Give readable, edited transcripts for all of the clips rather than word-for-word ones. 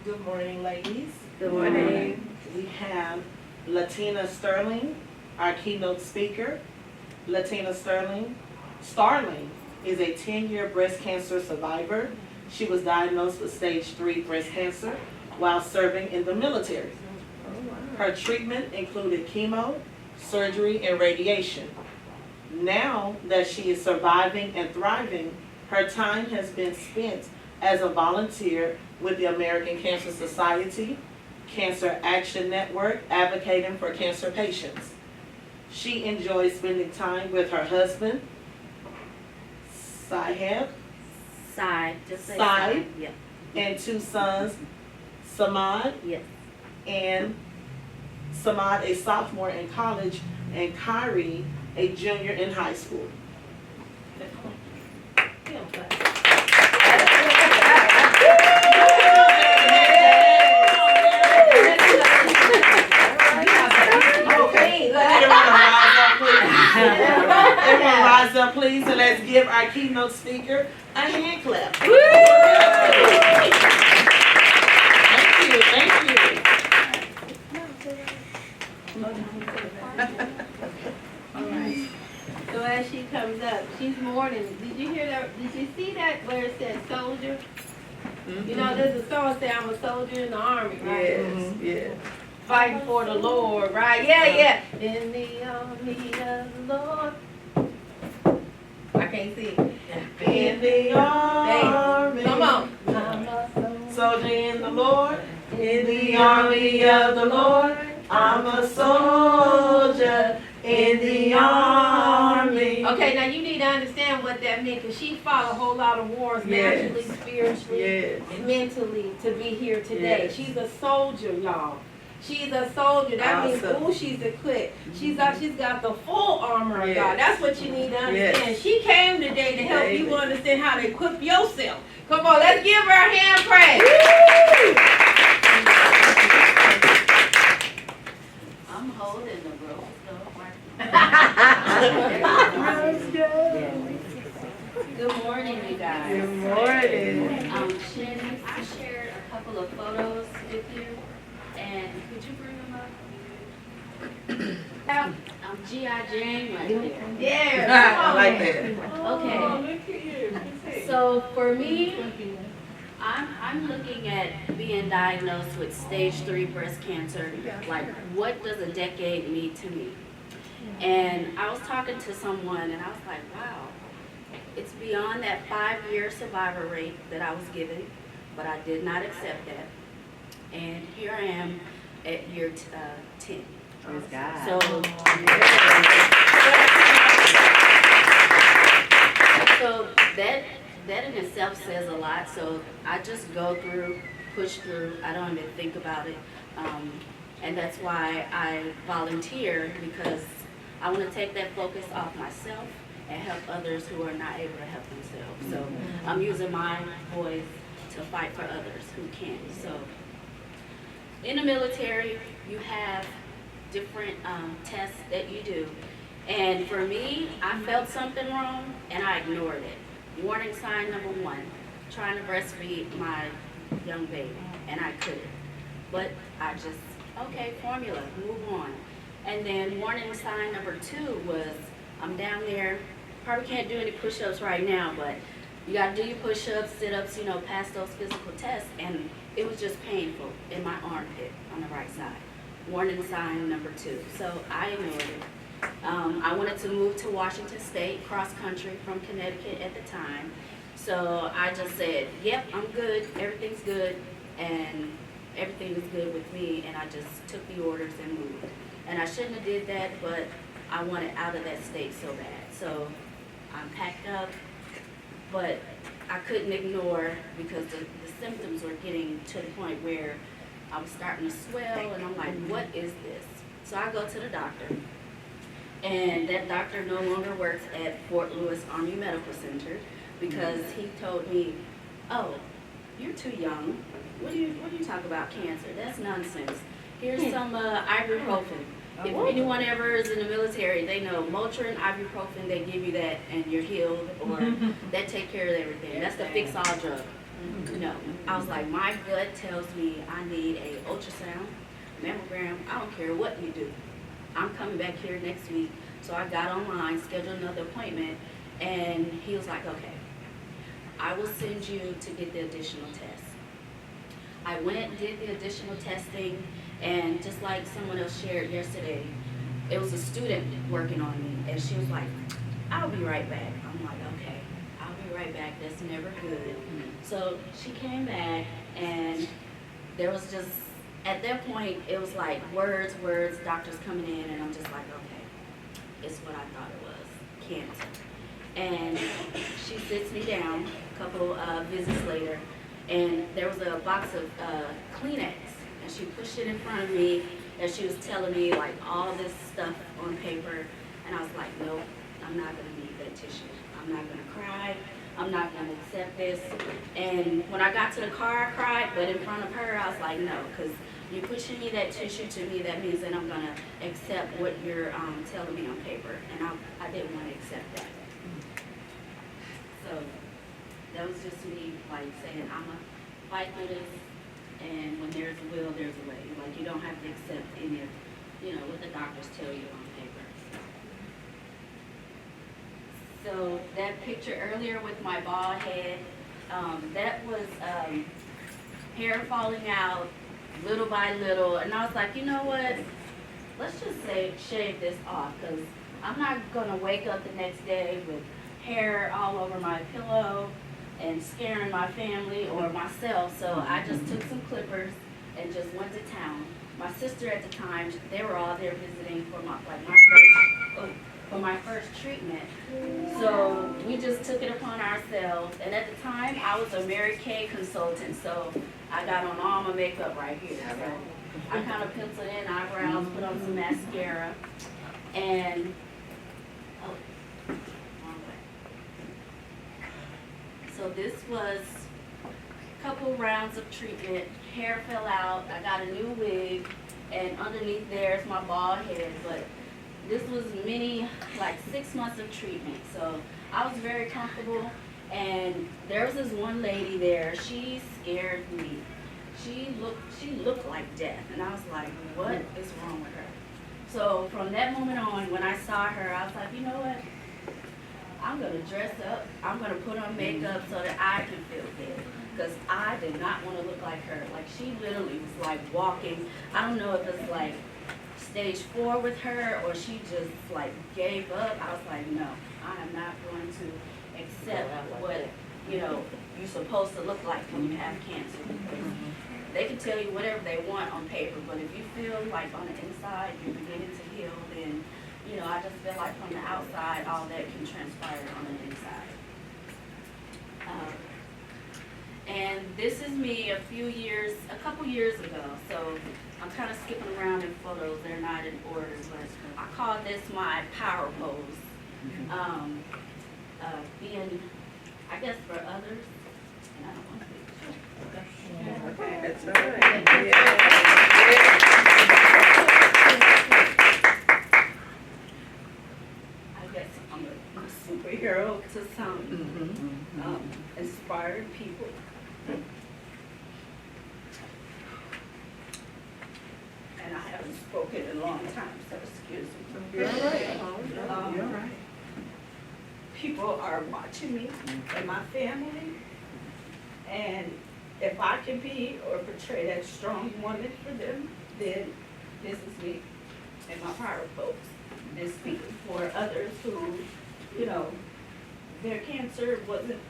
Good morning, ladies. Good morning. We have Latina Sterling, our keynote speaker. Latina Starling is a 10-year breast cancer survivor. She was diagnosed with stage 3 breast cancer while serving in the military. Her treatment included chemo, surgery, and radiation. Now that she is surviving and thriving, her time has been spent as a volunteer with the American Cancer Society, Cancer Action Network, advocating for cancer patients. She enjoys spending time with her husband, Saib, Yeah. and 2 sons, Samad, Yes. and Samad, a sophomore in college, and Kyrie, a junior in high school. Everyone rise up, please, and let's give our keynote speaker a hand clap. Thank you. All right. So as she comes up, she's mourning. Did you hear that? Did you see that where it said soldier? You know, there's a song say I'm a soldier in the army, right? Yes. Fighting for the Lord, right? Yeah. In the army of the Lord. I can't sing. In the army. Come on. I'm a Soldier in the Lord. In the army of the Lord. I'm a soldier in the army. Okay, now you need to understand what that meant, because she fought a whole lot of wars, Yes. naturally, spiritually, Yes. and mentally, to be here today. Yes. She's a soldier, y'all. She's a soldier. That means, Awesome. ooh, she's equipped. She's got the full armor of Yes. God. That's what you need to understand. Yes. She came today to help you Amen. understand how to equip yourself. Come on, let's give her a hand praise. I'm holding the rope, Good morning, you guys. Good morning. Shannon, I shared a couple of photos with you, and could you bring them up? G.I. Jane right there. Yeah. I like that. Okay. So for me, I'm looking at being diagnosed with stage 3 breast cancer. Like, what does a decade mean to me? And I was talking to someone, and I was like, wow, it's beyond that 5-year survivor rate that I was given, but I did not accept that. And here I am at year 10. Praise God. So that in itself says a lot. So I just go through, push through. I don't even think about it. And that's why I volunteer, because I want to take that focus off myself and help others who are not able to help themselves. So I'm using my voice to fight for others who can. So in the military, you have different tests that you do. And for me, I felt something wrong and I ignored it. Warning sign number 1, trying to breastfeed my young baby, and I couldn't. But I just, okay, formula, move on. And then warning sign number 2 was, I'm down there, probably can't do any push-ups right now, but you gotta do your push-ups, sit-ups, you know, pass those physical tests, and it was just painful in my armpit on the right side. Warning sign number 2. So I ignored it. I wanted to move to Washington State, cross country from Connecticut at the time. So I just said, yep, I'm good, everything's good, and everything is good with me, and I just took the orders and moved. And I shouldn't have did that, but I wanted out of that state so bad. So I packed up, but I couldn't ignore, because the symptoms were getting to the point where I was starting to swell, and I'm like, what is this? So I go to the doctor, and that doctor no longer works at Fort Lewis Army Medical Center, because he told me, oh, you're too young. What do you talk about cancer? That's nonsense. Here's some ibuprofen. If anyone ever is in the military, they know Motrin, ibuprofen, they give you that and you're healed, or that take care of everything. That's the fix-all drug. No. I was like, my gut tells me I need a ultrasound, mammogram. I don't care what you do. I'm coming back here next week. So I got online, scheduled another appointment, and he was like, okay, I will send you to get the additional tests. I went, did the additional testing, and just like someone else shared yesterday, it was a student working on me, and she was like, I'll be right back. I'm like, okay, I'll be right back. That's never good. So she came back, and there was just, at that point, it was like words, doctors coming in, and I'm just like, okay, it's what I thought it was, cancer. And she sits me down a couple visits later, and there was a box of Kleenex, and she pushed it in front of me, and she was telling me like all this stuff on paper, and I was like, nope, I'm not gonna need that tissue. I'm not gonna cry. I'm not gonna accept this. And when I got to the car, I cried, but in front of her, I was like, no, because you're pushing me that tissue to me, that means that I'm gonna accept what you're telling me on paper, and I didn't want to accept that. So that was just me, like saying, I'm gonna fight for this, and when there's a will, there's a way. Like, you don't have to accept any of, what the doctors tell you on paper. So that picture earlier with my bald head, that was hair falling out little by little, and I was like, you know what? Let's just shave this off, because I'm not gonna wake up the next day with hair all over my pillow and scaring my family or myself. So I just took some clippers and just went to town. My sister at the time, they were all there visiting for my first treatment. So we just took it upon ourselves. And at the time, I was a Mary Kay consultant, so I got on all my makeup right here. So I kind of penciled in eyebrows, put on some mascara, and so this was a couple rounds of treatment. Hair fell out. I got a new wig, and underneath there is my bald head. But this was like 6 months of treatment. So I was very comfortable. And there was this one lady there. She scared me. She looked like death, and I was like, what is wrong with her? So from that moment on, when I saw her, I was like, you know what? I'm going to dress up, I'm going to put on makeup so that I can feel good, because I did not want to look like her. Like, she literally was like walking. I don't know if it's like stage 4 with her, or she just like gave up. I was like, no, I am not going to accept what, you're supposed to look like when you have cancer. They can tell you whatever they want on paper, but if you feel like on the inside you're beginning to heal, then I just feel like from the outside, all that can transpire on the inside. And this is me a couple years ago. So I'm kind of skipping around in photos. They're not in order, but I call this my power pose. Being, I guess, for others, and I don't want to be. Okay, that's all right. Yeah. I'm a superhero to some inspired people. And I haven't spoken in a long time, so excuse me. You're all right. You're all right. People are watching me and my family, and if I can be or portray that strong woman for them, then this is me and my power pose. And speaking for others who, their cancer wasn't,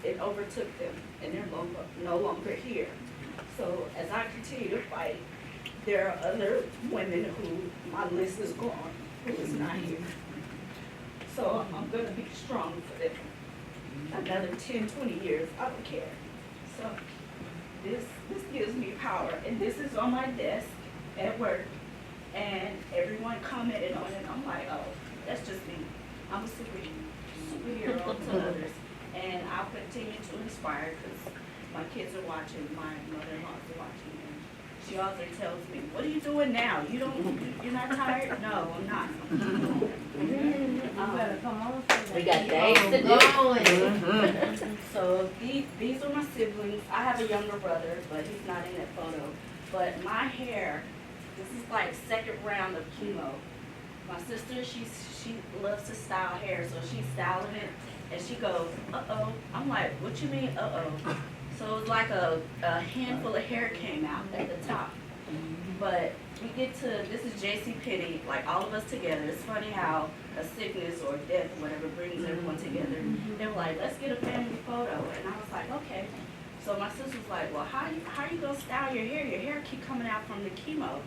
it overtook them, and they're no longer here. So as I continue to fight, there are other women who my list is gone, who is not here. So I'm gonna be strong for them. Another 10, 20 years, I don't care. So this gives me power, and this is on my desk at work. And everyone commented on it. I'm like, oh, that's just me. I'm a superhero to others. And I'll continue to inspire, because my kids are watching, my mother-in-law is watching, and she she always tells me, "What are you doing now? You're not tired?" No, I'm not. You better come on. We got days to do. Going. So these are my siblings. I have a younger brother, but he's not in that photo. But my hair, this is like second round of chemo. My sister, she loves to style hair, so she's styling it, and she goes, "Uh-oh." I'm like, "What you mean, uh-oh?" So it was like a handful of hair came out at the top. But we get to, this is JCPenney, like all of us together. It's funny how a sickness or death or whatever brings everyone together. They were like, "Let's get a family photo." And I was like, "Okay." So my sister was like, "Well, how you gonna style your hair? Your hair keep coming out from the chemo."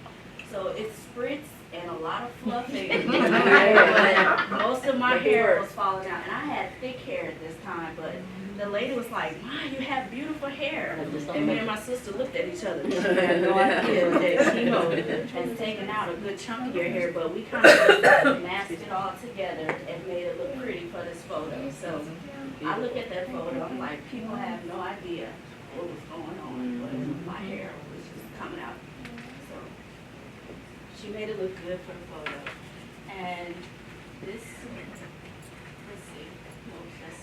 So it's spritz and a lot of fluffing. But most of my hair was falling out. And I had thick hair at this time, but the lady was like, "Ma, you have beautiful hair." And me and my sister looked at each other. She had no idea that chemo has taken out a good chunk of your hair, but we kind of masked it all together and made it look pretty for this photo. So I look at that photo, I'm like, people have no idea what was going on, but my hair was just coming out. So she made it look good for the photo. And this, let's see, no, that's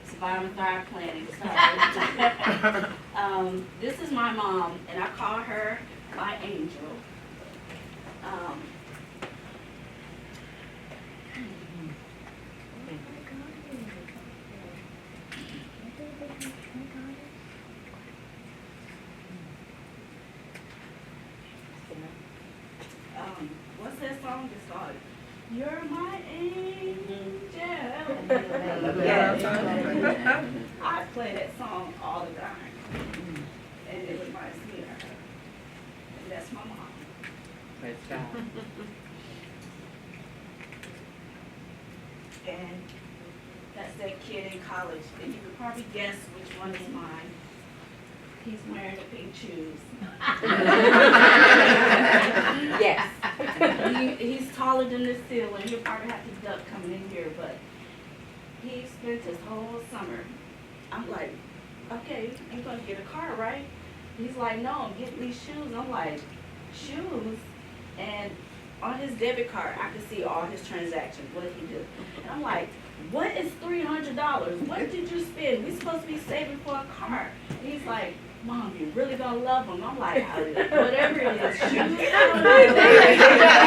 Survival Thrive Planning. Sorry. This is my mom, and I call her my angel. What's that song that's called? "You're my angel." Yeah. I play that song all the time, and it reminds me of her. And that's my mom. Praise God. And that's that kid in college. And you could probably guess which one is mine. He's wearing the pink shoes. Yes. He's taller than the ceiling. He'll probably have to duck coming in here, but he spent his whole summer. I'm like, "Okay, you're gonna get a car, right?" He's like, "No, I'm getting these shoes." I'm like, "Shoes?" And on his debit card, I could see all his transactions, what he did. And I'm like, "What is $300? What did you spend? We're supposed to be saving for a car." And he's like, "Mom, you really gonna love them?" I'm like, "Whatever it is, shoes." You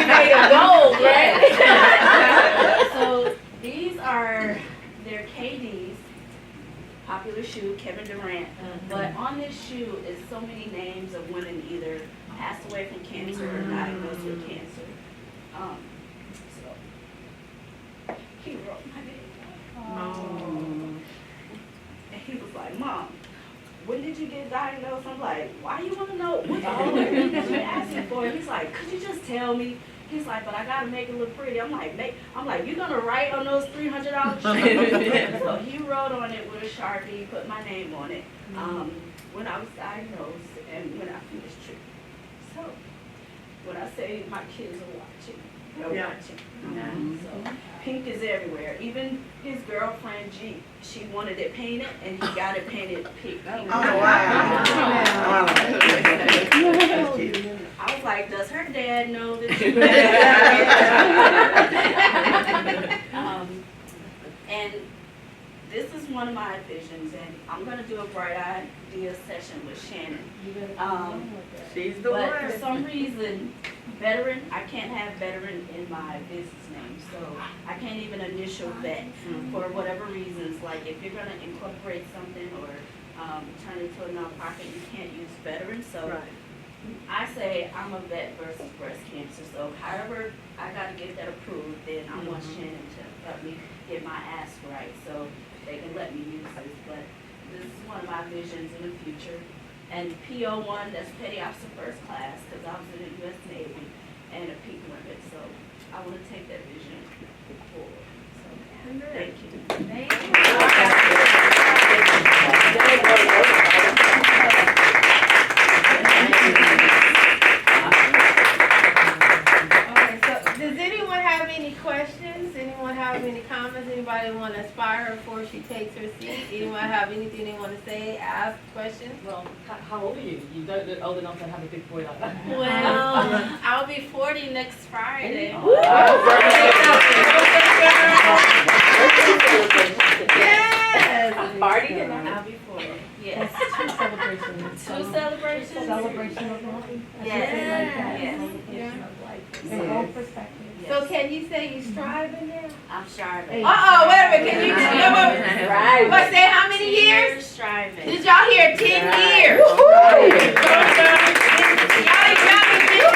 made a goal, right? So these are their KDs, popular shoe, Kevin Durant. But on this shoe is so many names of women either passed away from cancer or diagnosed with cancer. So he wrote my name. And he was like, "Mom, when did you get diagnosed?" I'm like, "Why you want to know? What's all the reasons you're asking for?" He's like, "Could you just tell me?" He's like, "But I gotta make it look pretty." I'm like, "You gonna write on those $300?" So he wrote on it with a Sharpie, put my name on it. When I was diagnosed and when I finished treatment. So when I say my kids are watching, they're watching. So pink is everywhere. Even his girlfriend G, she wanted it painted, and he got it painted pink. Oh, wow. I was like, "Does her dad know that you?" And this is one of my visions, and I'm gonna do a bright idea session with Shannon. She's the But one. for some reason, veteran, I can't have veteran in my business name, so I can't even initial vet for whatever reasons. Like if you're gonna incorporate something or turn it into a nonprofit, you can't use veteran. So I say I'm a vet versus breast cancer. So however I gotta get that approved, then I want Shannon to help me get my ask right so they can let me use this. But this is one of my visions in the future. And PO1, that's Petty Officer First Class, because I was in the U.S. Navy, and a peak limit. So I want to take that vision forward. So thank you. Okay, so does anyone have any questions? Anyone have any comments? Anybody want to inspire her before she takes her seat? Anyone have anything they want to say, ask, questions? Well, how old are you? You don't look old enough to have a big boy like that. Well, I'll be 40 next Friday. Yes. Party tonight. I'll be 40. Yes. Two celebrations. Two celebrations? Celebration of life. Yes. Celebration of life. In all perspectives. So can you say you striving now? I'm striving. Uh-oh, wait a minute, can you, Right. what, say how many years? Striving. Did y'all hear 10 years? Y'all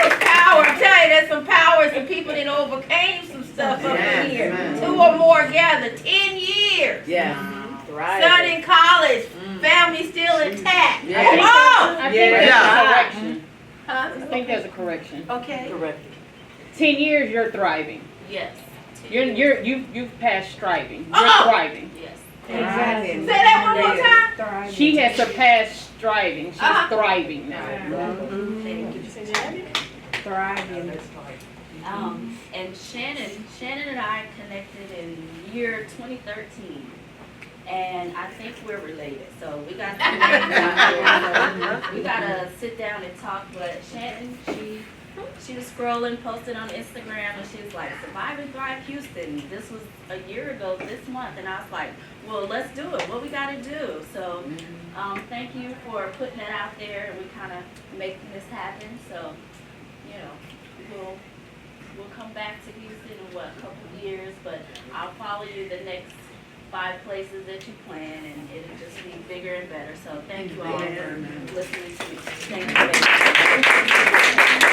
been power. I'm telling you, there's some power, some people that overcame some stuff up in here. Yes, 2 or more gathered, 10 years. Yeah. Right. Son in college, family still intact. Yeah. Come on! I think there's Yeah. a correction. Huh? I think there's a correction. Okay. Correct. 10 years, you're thriving. Yes. You've passed striving. You're Uh-uh. thriving. Yes. Say that one more time. She has surpassed striving. She's Uh-huh. thriving now. Thank you. Thriving. And Shannon and I connected in year 2013. And I think we're related, so we got we gotta sit down and talk. But Shannon, she was scrolling, posted on Instagram, and she was like, "Survive and Thrive Houston." This was a year ago this month, and I was like, "Well, let's do it. What we gotta do?" So, thank you for putting that out there, and we kind of making this happen. So, you know, we'll come back to Houston in a couple of years, but I'll follow you the next 5 places that you plan, and it'll just be bigger and better. So thank you all for listening to me. Thank you.